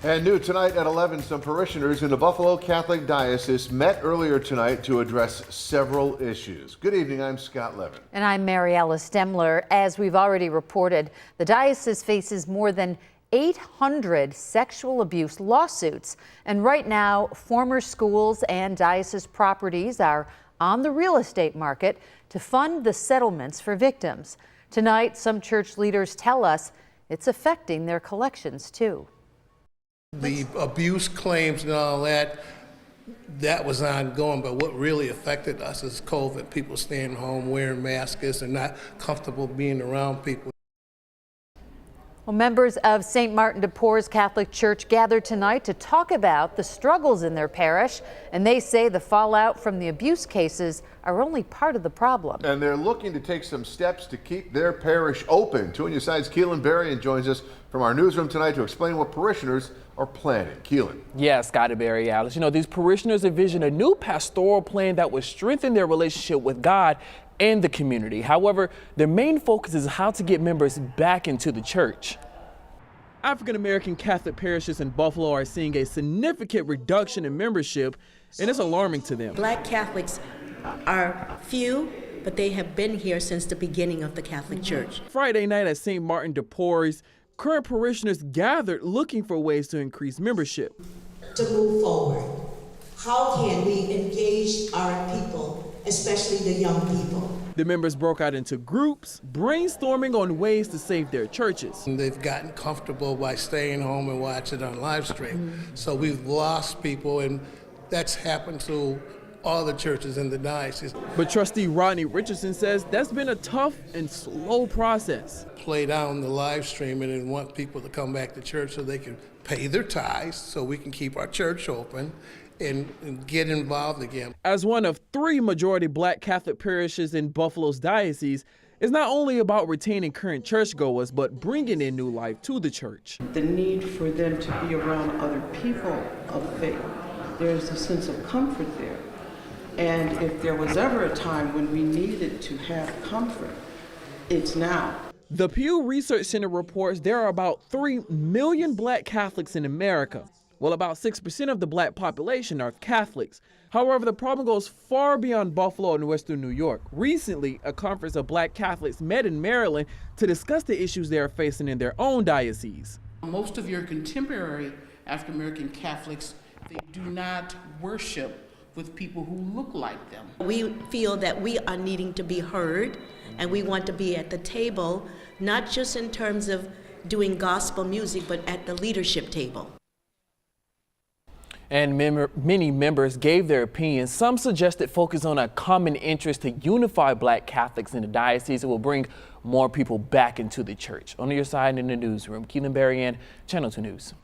And new tonight at 11, some parishioners in the Buffalo Catholic Diocese met earlier tonight to address several issues. Good evening, I'm Scott Levin. And I'm Mariella Stemler. As we've already reported, the diocese faces more than 800 sexual abuse lawsuits. And right now, former schools and diocese properties are on the real estate market to fund the settlements for victims. Tonight, some church leaders tell us it's affecting their collections too. The abuse claims and all that was ongoing, but what really affected us is COVID. People staying home, wearing masks, and not comfortable being around people. Well, members of St. Martin de Porres Catholic Church gathered tonight to talk about the struggles in their parish, and they say the fallout from the abuse cases are only part of the problem. And they're looking to take some steps to keep their parish open. 2 on your side's Keelan Berrien joins us from our newsroom tonight to explain what parishioners are planning. Keelan. Yeah, Scott and Barry Alice. You know, these parishioners envision a new pastoral plan that would strengthen their relationship with God and the community. However, their main focus is how to get members back into the church. African-American Catholic parishes in Buffalo are seeing a significant reduction in membership, and it's alarming to them. Black Catholics are few, but they have been here since the beginning of the Catholic Church. Friday night at St. Martin de Porres, current parishioners gathered looking for ways to increase membership. To move forward, how can we engage our people, especially the young people? The members broke out into groups, brainstorming on ways to save their churches. And they've gotten comfortable by staying home and watching on live stream. So we've lost people, and that's happened to all the churches in the diocese. But trustee Rodney Richardson says that's been a tough and slow process. Play down the live streaming and want people to come back to church so they can pay their tithes so we can keep our church open and get involved again. As one of 3 majority Black Catholic parishes in Buffalo's diocese, it's not only about retaining current churchgoers, but bringing in new life to the church. The need for them to be around other people of faith, there's a sense of comfort there. And if there was ever a time when we needed to have comfort, it's now. The Pew Research Center reports there are about 3 million Black Catholics in America. Well, about 6% of the Black population are Catholics. However, the problem goes far beyond Buffalo and Western New York. Recently, a conference of Black Catholics met in Maryland to discuss the issues they are facing in their own diocese. Most of your contemporary African American Catholics, they do not worship with people who look like them. We feel that we are needing to be heard, and we want to be at the table, not just in terms of doing gospel music, but at the leadership table. And many members gave their opinions. Some suggested focus on a common interest to unify Black Catholics in the diocese. It will bring more people back into the church. On your side in the newsroom, Keelan Berrien, Channel 2 News.